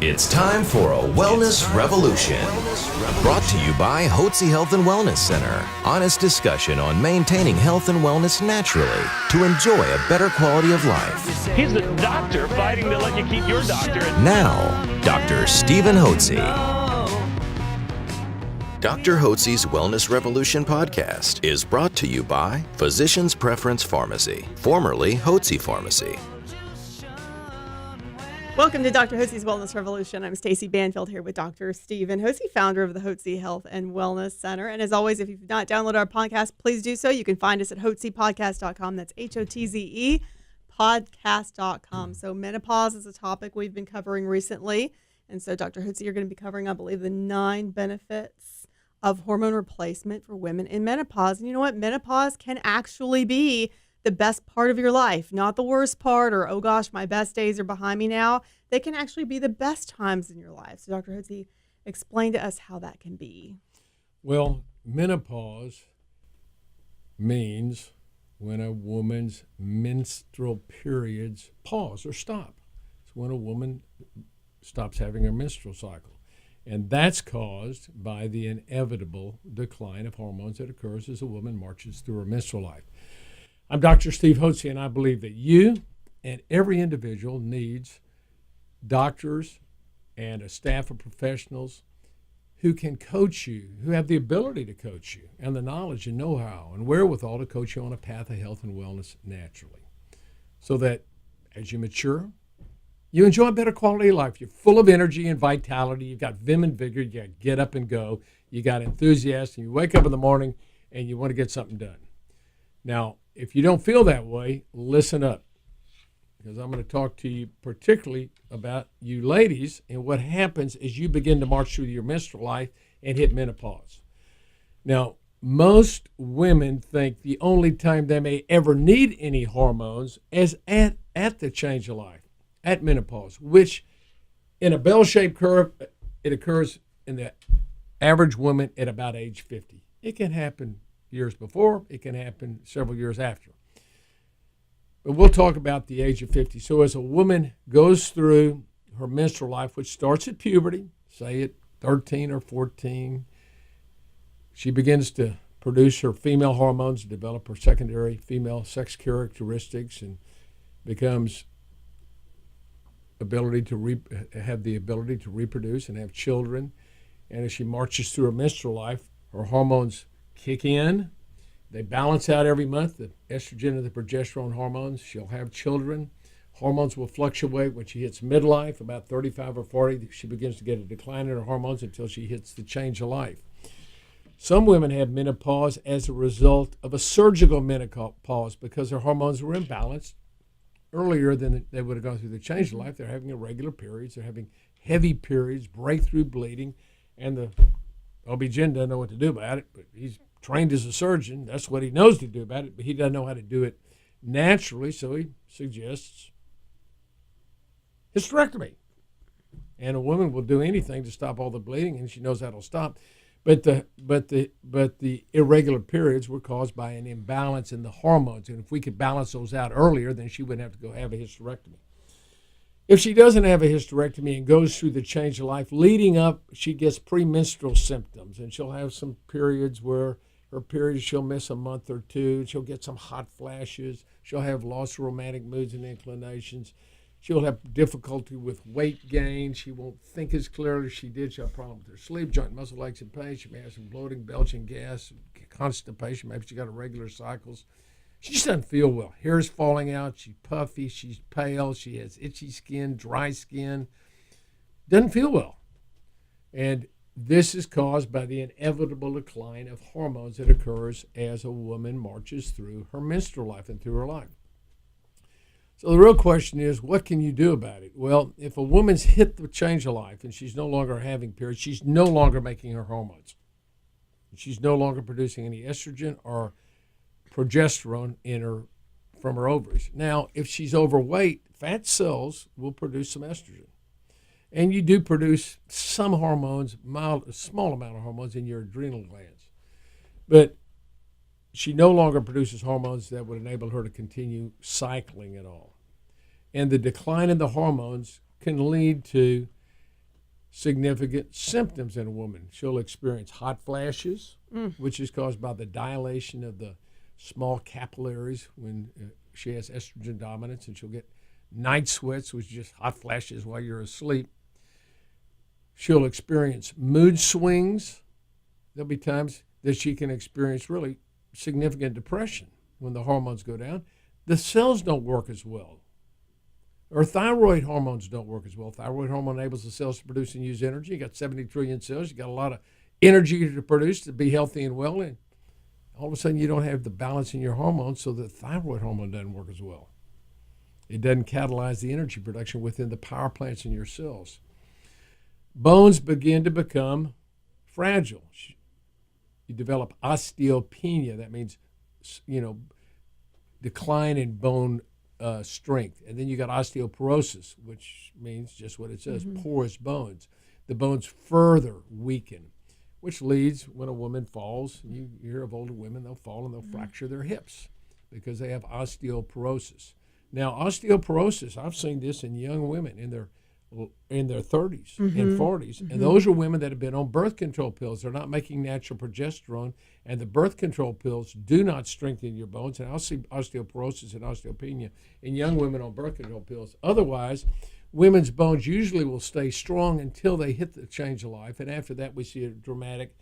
It's time for a Wellness Revolution. Brought to you by Hotze Health and Wellness Center. Honest discussion on maintaining health and wellness naturally to enjoy a better quality of life. He's the doctor fighting to let you keep your doctor. Now, Dr. Stephen Hotze. Dr. Hotze's Wellness Revolution podcast is brought to you by Physicians Preference Pharmacy, formerly Hotze Pharmacy. Welcome to Dr. Hotze's Wellness Revolution. I'm Stacey Banfield here with Dr. Stephen Hotze, founder of the Hotze Health and Wellness Center. And as always, if you've not downloaded our podcast, please do so. You can find us at hotzepodcast.com. That's Hotze podcast.com. So menopause is a topic we've been covering recently. And so Dr. Hotze, you're going to be covering, I believe, the 9 benefits of hormone replacement for women in menopause. And you know what? Menopause can actually be the best part of your life, not the worst part or, oh gosh, my best days are behind me now. They can actually be the best times in your life. So Dr. Hotze, explain to us how that can be. Well, menopause means when a woman's menstrual periods pause or stop. It's when a woman stops having her menstrual cycle. And that's caused by the inevitable decline of hormones that occurs as a woman marches through her menstrual life. I'm Dr. Steve Hotze, and I believe that you and every individual needs doctors and a staff of professionals who can coach you, who have the ability to coach you, and the knowledge and know-how and wherewithal to coach you on a path of health and wellness naturally. So that as you mature, you enjoy a better quality of life. You're full of energy and vitality. You've got vim and vigor. You got get up and go. You got enthusiasm. You wake up in the morning and you want to get something done. Now, if you don't feel that way, listen up, because I'm going to talk to you particularly about you ladies and what happens as you begin to march through your menstrual life and hit menopause. Now, most women think the only time they may ever need any hormones is at the change of life, at menopause, which in a bell-shaped curve, it occurs in the average woman at about age 50. It can happen years before, it can happen several years after. But we'll talk about the age of 50. So as a woman goes through her menstrual life, which starts at puberty, say at 13 or 14, she begins to produce her female hormones, develop her secondary female sex characteristics, and becomes have the ability to reproduce and have children. And as she marches through her menstrual life, her hormones kick in. They balance out every month, the estrogen and the progesterone hormones. She'll have children. Hormones will fluctuate when she hits midlife, about 35 or 40. She begins to get a decline in her hormones until she hits the change of life. Some women have menopause as a result of a surgical menopause because their hormones were imbalanced earlier than they would have gone through the change of life. They're having irregular periods. They're having heavy periods, breakthrough bleeding, and the OB-GYN doesn't know what to do about it, but he's trained as a surgeon. That's what he knows to do about it, but he doesn't know how to do it naturally, so he suggests hysterectomy. And a woman will do anything to stop all the bleeding, and she knows that'll stop. But the irregular periods were caused by an imbalance in the hormones, and if we could balance those out earlier, then she wouldn't have to go have a hysterectomy. If she doesn't have a hysterectomy and goes through the change of life, leading up, she gets premenstrual symptoms, and she'll have some periods where her periods, she'll miss a month or two. She'll get some hot flashes. She'll have loss of romantic moods and inclinations. She'll have difficulty with weight gain. She won't think as clearly as she did. She'll have problems with her sleep, joint, muscle aches, and pain. She may have some bloating, belching, gas, constipation. Maybe she got irregular cycles. She just doesn't feel well. Hair's falling out. She's puffy. She's pale. She has itchy skin, dry skin. Doesn't feel well. And this is caused by the inevitable decline of hormones that occurs as a woman marches through her menstrual life and through her life. So the real question is, what can you do about it? Well, if a woman's hit the change of life and she's no longer having periods, she's no longer making her hormones. She's no longer producing any estrogen or progesterone from her ovaries. Now, if she's overweight, fat cells will produce some estrogen. And you do produce some hormones, a small amount of hormones in your adrenal glands. But she no longer produces hormones that would enable her to continue cycling at all. And the decline in the hormones can lead to significant symptoms in a woman. She'll experience hot flashes, which is caused by the dilation of the small capillaries when she has estrogen dominance, and she'll get night sweats, which is just hot flashes while you're asleep. She'll experience mood swings. There'll be times that she can experience really significant depression when the hormones go down. The cells don't work as well. Or thyroid hormones don't work as well. Thyroid hormone enables the cells to produce and use energy. You got 70 trillion cells. You got a lot of energy to produce to be healthy and well. And all of a sudden, you don't have the balance in your hormones, so the thyroid hormone doesn't work as well. It doesn't catalyze the energy production within the power plants in your cells. Bones begin to become fragile. You develop osteopenia. That means, decline in bone strength. And then you got osteoporosis, which means just what it says, porous bones. The bones further weaken, which leads when a woman falls. You hear of older women, they'll fall and they'll fracture their hips because they have osteoporosis. Now, osteoporosis, I've seen this in young women in their 30s and 40s, and those are women that have been on birth control pills. They're not making natural progesterone, and the birth control pills do not strengthen your bones. And I'll see osteoporosis and osteopenia in young women on birth control pills. Otherwise, women's bones usually will stay strong until they hit the change of life, and after that we see a dramatic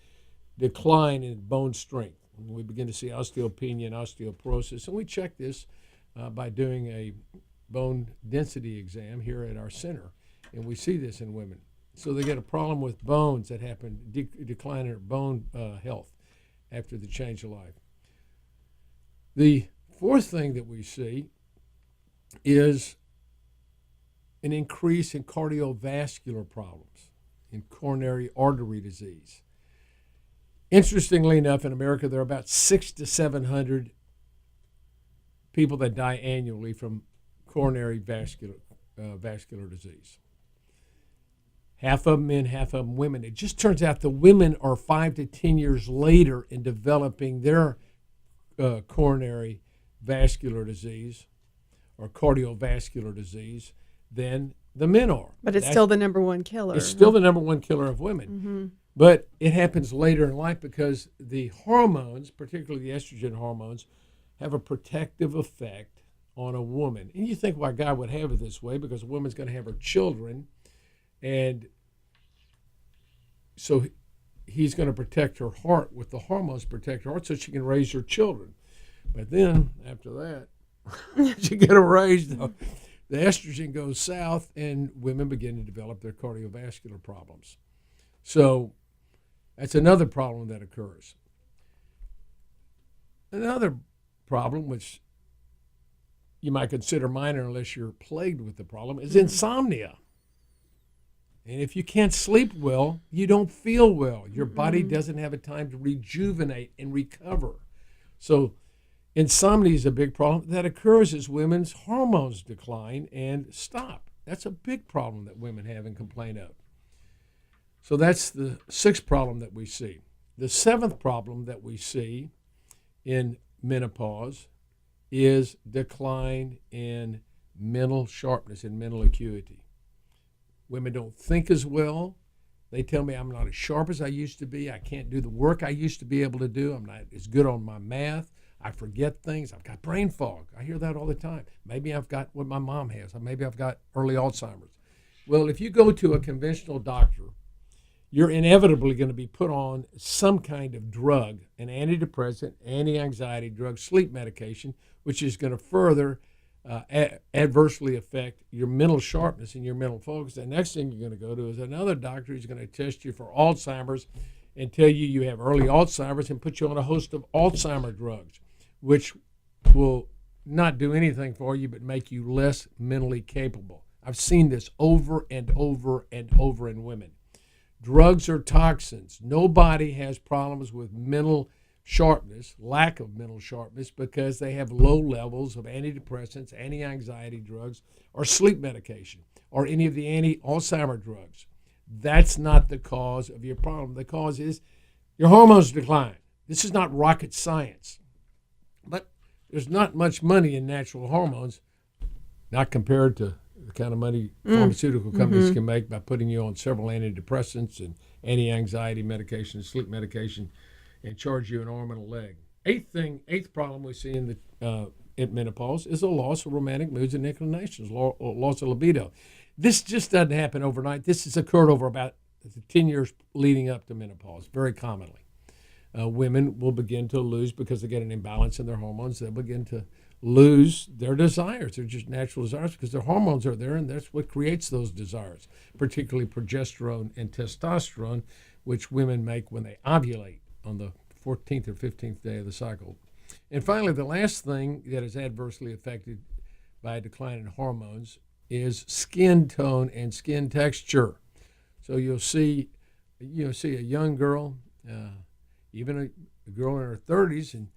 decline in bone strength. We begin to see osteopenia and osteoporosis, and we check this by doing a bone density exam here at our center. And we see this in women. So they get a problem with bones that happen, decline in bone health after the change of life. The fourth thing that we see is an increase in cardiovascular problems, in coronary artery disease. Interestingly enough, in America, there are about 600 to 700 people that die annually from coronary vascular disease. Half of them men, half of them women. It just turns out the women are 5 to 10 years later in developing their coronary vascular disease or cardiovascular disease than the men are. But it's still the number one killer. It's still the number one killer of women. But it happens later in life because the hormones, particularly the estrogen hormones, have a protective effect on a woman. And you think why God would have it this way, because a woman's going to have her children, and so he's going to protect her heart with the hormones, protect her heart so she can raise her children. But then after that, she get them raised, the estrogen goes south and women begin to develop their cardiovascular problems. So that's another problem that occurs. Another problem, which you might consider minor unless you're plagued with the problem, is insomnia. And if you can't sleep well, you don't feel well. Your body doesn't have a time to rejuvenate and recover. So insomnia is a big problem that occurs as women's hormones decline and stop. That's a big problem that women have and complain of. So that's the sixth problem that we see. The seventh problem that we see in menopause is decline in mental sharpness and mental acuity. Women don't think as well. They tell me I'm not as sharp as I used to be. I can't do the work I used to be able to do. I'm not as good on my math. I forget things. I've got brain fog. I hear that all the time. Maybe I've got what my mom has. Maybe I've got early Alzheimer's. Well, if you go to a conventional doctor, you're inevitably going to be put on some kind of drug, an antidepressant, anti-anxiety drug, sleep medication, which is going to further adversely affect your mental sharpness and your mental focus. The next thing you're going to go to is another doctor who's going to test you for Alzheimer's and tell you you have early Alzheimer's and put you on a host of Alzheimer drugs, which will not do anything for you but make you less mentally capable. I've seen this over and over and over in women. Drugs are toxins. Nobody has problems with mental sharpness, lack of mental sharpness, because they have low levels of antidepressants, anti-anxiety drugs, or sleep medication, or any of the anti-Alzheimer drugs. That's not the cause of your problem. The cause is your hormones decline. This is not rocket science. But there's not much money in natural hormones, not compared to the kind of money pharmaceutical companies can make by putting you on several antidepressants and anti-anxiety medication, sleep medication, and charge you an arm and a leg. Eighth problem we see in menopause is a loss of romantic moods and inclinations, loss of libido. This just doesn't happen overnight. This has occurred over about the 10 years leading up to menopause, very commonly. Women will begin to lose, because they get an imbalance in their hormones, they'll begin to lose their desires. They're just natural desires because their hormones are there, and that's what creates those desires, particularly progesterone and testosterone, which women make when they ovulate on the 14th or 15th day of the cycle. And finally, the last thing that is adversely affected by a decline in hormones is skin tone and skin texture. So you'll see a young girl, even a girl in her 30s, and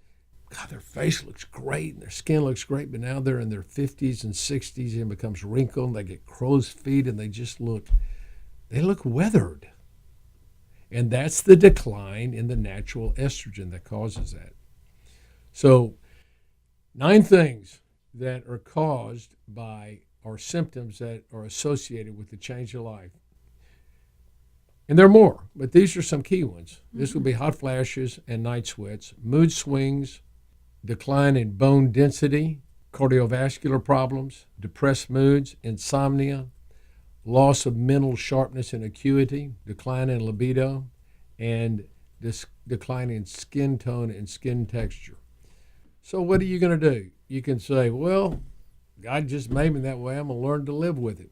God, their face looks great and their skin looks great, but now they're in their 50s and 60s and it becomes wrinkled, and they get crow's feet, and they look weathered. And that's the decline in the natural estrogen that causes that. So 9 things that are caused by, or symptoms that are associated with the change of life. And there are more, but these are some key ones. This would be hot flashes and night sweats, mood swings, decline in bone density, cardiovascular problems, depressed moods, insomnia, loss of mental sharpness and acuity, decline in libido, and decline in skin tone and skin texture. So what are you going to do? You can say, well, God just made me that way. I'm going to learn to live with it.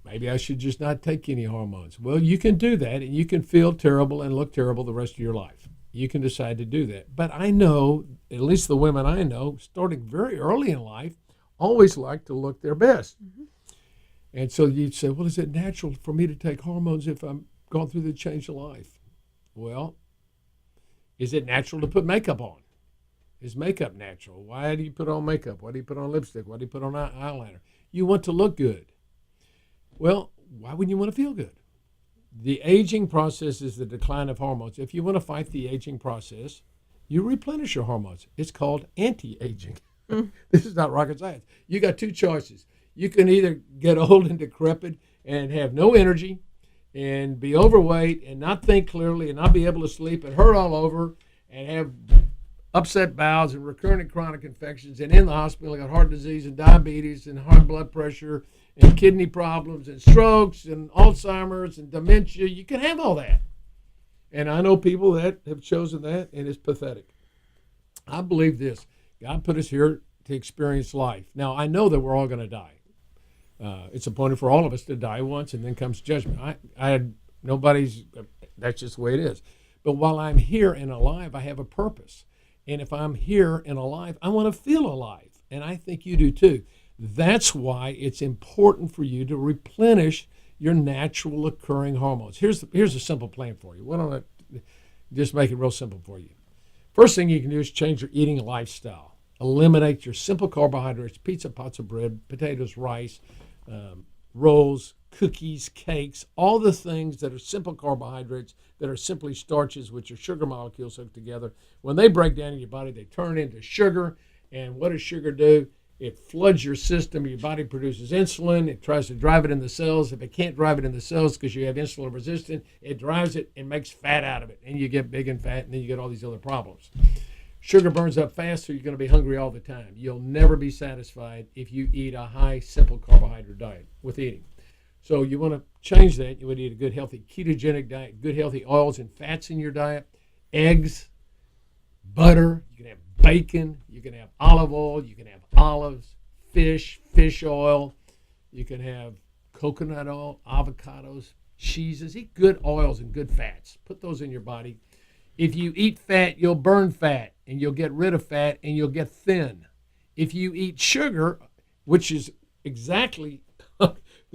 Maybe I should just not take any hormones. Well, you can do that, and you can feel terrible and look terrible the rest of your life. You can decide to do that. But I know, at least the women I know, starting very early in life, always like to look their best. And so you'd say, well, is it natural for me to take hormones if I'm going through the change of life? Well, is it natural to put makeup on? Is makeup natural? Why do you put on makeup? Why do you put on lipstick? Why do you put on eyeliner? You want to look good. Well, why wouldn't you want to feel good? The aging process is the decline of hormones. If you want to fight the aging process, you replenish your hormones. It's called anti-aging. This is not rocket science. You got 2 choices. You can either get old and decrepit and have no energy and be overweight and not think clearly and not be able to sleep and hurt all over and have upset bowels and recurrent and chronic infections and in the hospital, got heart disease and diabetes and high blood pressure and kidney problems and strokes and Alzheimer's and dementia. You can have all that. And I know people that have chosen that, and it's pathetic. I believe this. God put us here to experience life. Now, I know that we're all going to die. It's appointed for all of us to die once, and then comes judgment. That's just the way it is. But while I'm here and alive, I have a purpose. And if I'm here and alive, I want to feel alive. And I think you do too. That's why it's important for you to replenish your natural occurring hormones. Here's a simple plan for you. Why don't I just make it real simple for you? First thing you can do is change your eating lifestyle. Eliminate your simple carbohydrates, pizza, pots of bread, potatoes, rice, rolls, cookies, cakes, all the things that are simple carbohydrates, that are simply starches, which are sugar molecules hooked together. When they break down in your body, they turn into sugar. And what does sugar do? It floods your system. Your body produces insulin. It tries to drive it in the cells. If it can't drive it in the cells because you have insulin resistance, it drives it and makes fat out of it. And you get big and fat, and then you get all these other problems. Sugar burns up fast, so you're going to be hungry all the time. You'll never be satisfied if you eat a high, simple carbohydrate diet with eating. So you want to change that. You want to eat a good, healthy ketogenic diet, good, healthy oils and fats in your diet, eggs, butter. You can have bacon. You can have olive oil. You can have olives, fish oil. You can have coconut oil, avocados, cheeses. Eat good oils and good fats. Put those in your body. If you eat fat, you'll burn fat, and you'll get rid of fat, and you'll get thin. If you eat sugar, which is exactly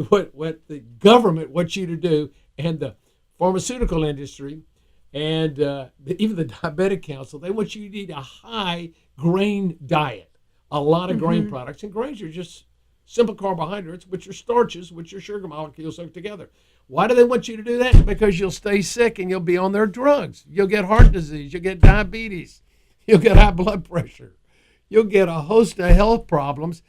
what the government wants you to do, and the pharmaceutical industry, and even the Diabetic Council, they want you to eat a high grain diet, a lot of grain products. And grains are just simple carbohydrates, which are starches, which are sugar molecules hooked together. Why do they want you to do that? Because you'll stay sick and you'll be on their drugs. You'll get heart disease. You'll get diabetes. You'll get high blood pressure. You'll get a host of health problems.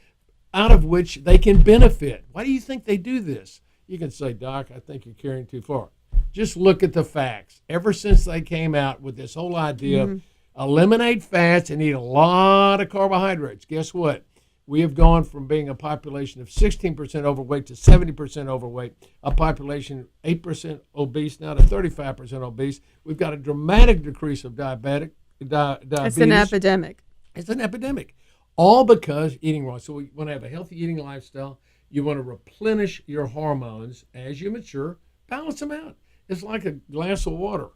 out of which they can benefit. Why do you think they do this? You can say, Doc, I think you're carrying too far. Just look at the facts. Ever since they came out with this whole idea of eliminate fats and eat a lot of carbohydrates, guess what? We have gone from being a population of 16% overweight to 70% overweight, a population 8% obese now to 35% obese. We've got a dramatic decrease of diabetes. It's an epidemic. It's an epidemic, all because eating wrong. So we want to have a healthy eating lifestyle. You want to replenish your hormones as you mature, balance them out. It's like a glass of water.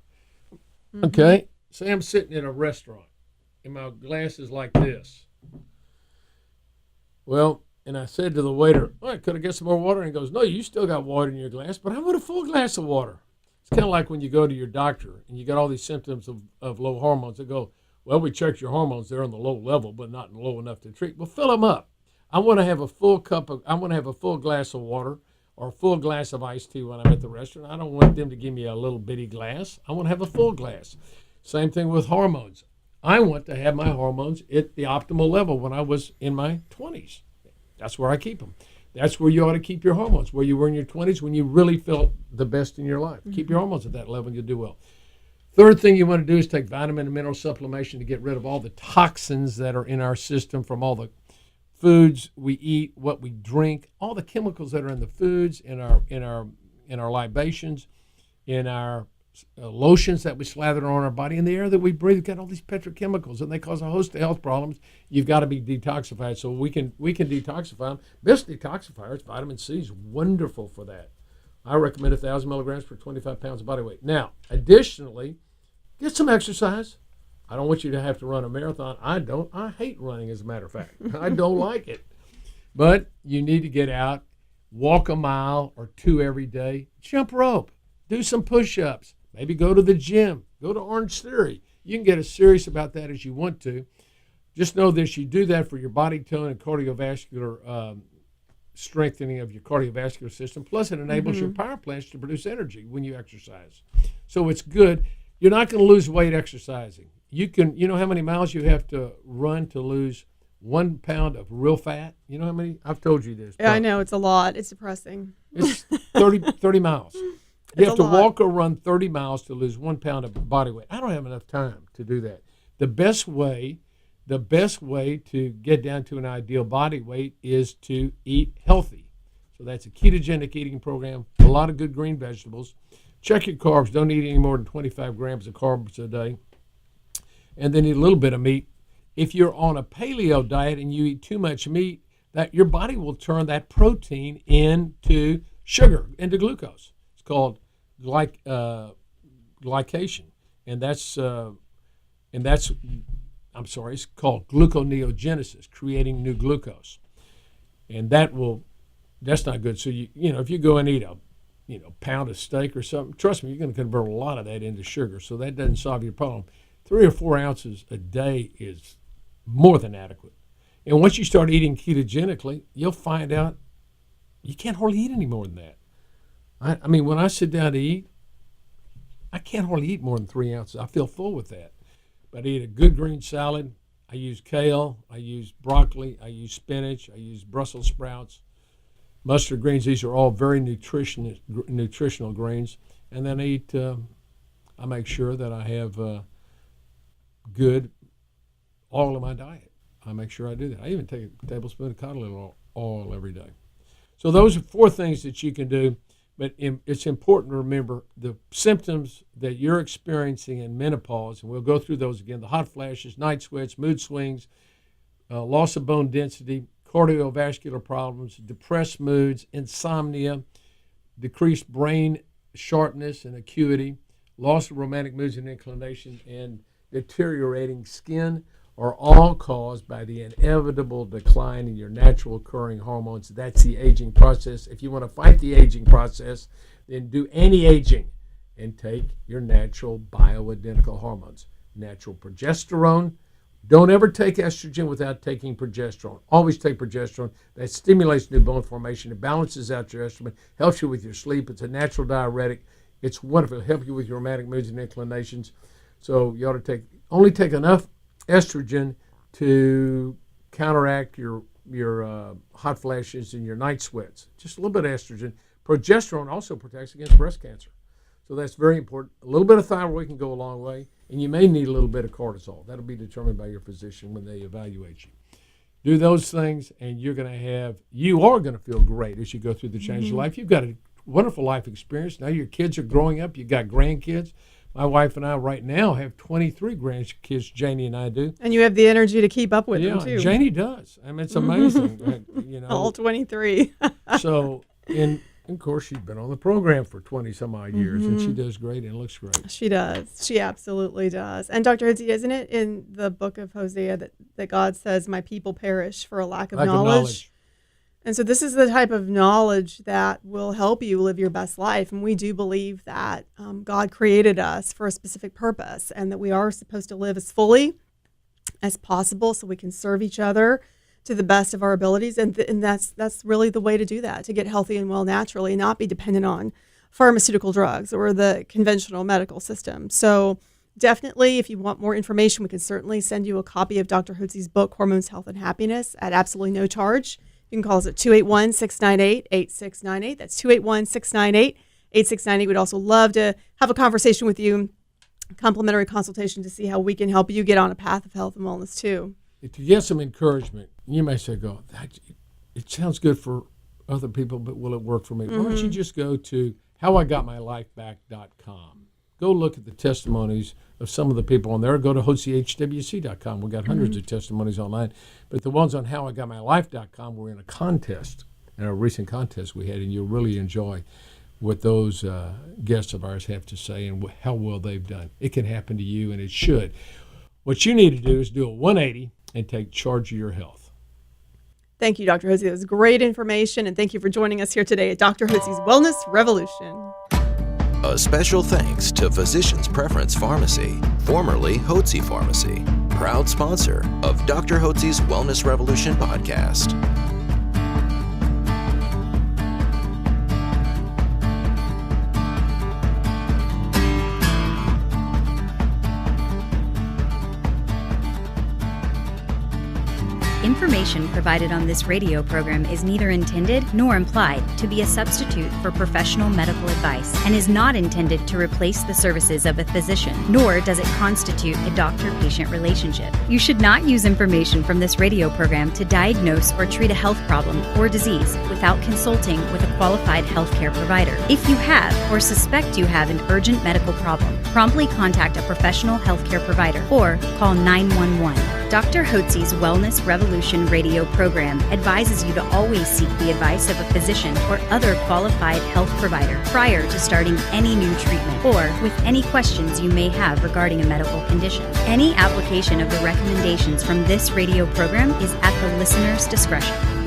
Okay? Say I'm sitting in a restaurant, and my glass is like this. Well, and I said to the waiter, all right, could I get some more water? And he goes, no, you still got water in your glass, but I want a full glass of water. It's kind of like when you go to your doctor and you got all these symptoms of low hormones. They go, well, we checked your hormones. They're on the low level, but not low enough to treat. Well, fill them up. I want to have a full glass of water or a full glass of iced tea when I'm at the restaurant. I don't want them to give me a little bitty glass. I want to have a full glass. Same thing with hormones. I want to have my hormones at the optimal level when I was in my 20s. That's where I keep them. That's where you ought to keep your hormones, where you were in your 20s when you really felt the best in your life. Keep your hormones at that level and you'll do well. Third thing you want to do is take vitamin and mineral supplementation to get rid of all the toxins that are in our system from all the foods we eat, what we drink, all the chemicals that are in the foods, in our libations, in our lotions that we slather on our body, in the air that we breathe. We've got all these petrochemicals, and they cause a host of health problems. You've got to be detoxified, so we can detoxify them. Best detoxifier is vitamin C. Is wonderful for that. I recommend 1,000 milligrams per 25 pounds of body weight. Now, additionally, get some exercise. I don't want you to have to run a marathon. I don't. I hate running, as a matter of fact. I don't like it. But you need to get out, walk a mile or two every day, jump rope, do some push-ups, maybe go to the gym, go to Orange Theory. You can get as serious about that as you want to. Just know this, you do that for your body tone and cardiovascular strengthening of your cardiovascular system. Plus, it enables your power plants to produce energy when you exercise. So it's good. You're not going to lose weight exercising. You know how many miles you have to run to lose 1 pound of real fat? You know how many? I've told you this. Yeah, I know. It's a lot. It's depressing. It's 30 miles. You have to walk or run 30 miles to lose 1 pound of body weight. I don't have enough time to do that. The best way to get down to an ideal body weight is to eat healthy. So that's a ketogenic eating program, a lot of good green vegetables. Check your carbs. Don't eat any more than 25 grams of carbs a day. And then eat a little bit of meat. If you're on a paleo diet and you eat too much meat, that your body will turn that protein into sugar, into glucose. It's called glycation, and it's called gluconeogenesis, creating new glucose, and that's not good. So if you go and eat a pound of steak or something, trust me, you're going to convert a lot of that into sugar. So that doesn't solve your problem. 3 or 4 ounces a day is more than adequate. And once you start eating ketogenically, you'll find out you can't hardly eat any more than that. I mean, when I sit down to eat, I can't hardly eat more than 3 ounces. I feel full with that. But I eat a good green salad. I use kale. I use broccoli. I use spinach. I use Brussels sprouts, mustard greens. These are all very nutritional greens. And then I make sure that I have good oil in my diet. I make sure I do that. I even take a tablespoon of cod oil every day. So those are 4 things that you can do. But it's important to remember the symptoms that you're experiencing in menopause, and we'll go through those again: the hot flashes, night sweats, mood swings, loss of bone density, cardiovascular problems, depressed moods, insomnia, decreased brain sharpness and acuity, loss of romantic moods and inclination, and deteriorating skin are all caused by the inevitable decline in your natural occurring hormones. That's the aging process. If you want to fight the aging process, then do anti-aging and take your natural bioidentical hormones. Natural progesterone. Don't ever take estrogen without taking progesterone. Always take progesterone. That stimulates new bone formation. It balances out your estrogen, helps you with your sleep. It's a natural diuretic. It's wonderful. It'll help you with your romantic moods and inclinations. So you ought to only take enough estrogen to counteract your your hot flashes and your night sweats. Just a little bit of estrogen. Progesterone also protects against breast cancer. So that's very important. A little bit of thyroid can go a long way, and you may need a little bit of cortisol. That'll be determined by your physician when they evaluate you. Do those things, and you are going to feel great as you go through the change of life. You've got a wonderful life experience. Now your kids are growing up. You've got grandkids. My wife and I right now have 23 grandkids, Janie and I do. And you have the energy to keep up with them, too. Yeah, Janie does. I mean, it's amazing. All 23. So, and of course, she's been on the program for 20-some-odd years, and she does great and looks great. She does. She absolutely does. And Dr. Hotze, isn't it in the book of Hosea that God says, my people perish for a lack of knowledge? And so this is the type of knowledge that will help you live your best life. And we do believe that God created us for a specific purpose and that we are supposed to live as fully as possible so we can serve each other to the best of our abilities. And that's really the way to do that, to get healthy and well naturally and not be dependent on pharmaceutical drugs or the conventional medical system. So definitely, if you want more information, we can certainly send you a copy of Dr. Hotze's book, Hormones, Health, and Happiness, at absolutely no charge. You can call us at 281-698-8698. That's 281-698-8698. We'd also love to have a conversation with you, complimentary consultation to see how we can help you get on a path of health and wellness too. If you get some encouragement, you may say, it sounds good for other people, but will it work for me? Why don't you just go to howigotmylifeback.com. Go look at the testimonies of some of the people on there. Go to hotzehwc.com. We've got hundreds of testimonies online. But the ones on howigotmylife.com were in a contest, in a recent contest we had, and you'll really enjoy what those guests of ours have to say and how well they've done. It can happen to you, and it should. What you need to do is do a 180 and take charge of your health. Thank you, Dr. Hotze. That was great information, and thank you for joining us here today at Dr. Hotze's Wellness Revolution. A special thanks to Physicians Preference Pharmacy, formerly Hotze Pharmacy, proud sponsor of Dr. Hotze's Wellness Revolution podcast. Information provided on this radio program is neither intended nor implied to be a substitute for professional medical advice and is not intended to replace the services of a physician, nor does it constitute a doctor-patient relationship. You should not use information from this radio program to diagnose or treat a health problem or disease without consulting with a qualified healthcare provider. If you have or suspect you have an urgent medical problem, promptly contact a professional healthcare provider or call 911. Dr. Hotze's Wellness Revolution radio program advises you to always seek the advice of a physician or other qualified health provider prior to starting any new treatment or with any questions you may have regarding a medical condition. Any application of the recommendations from this radio program is at the listener's discretion.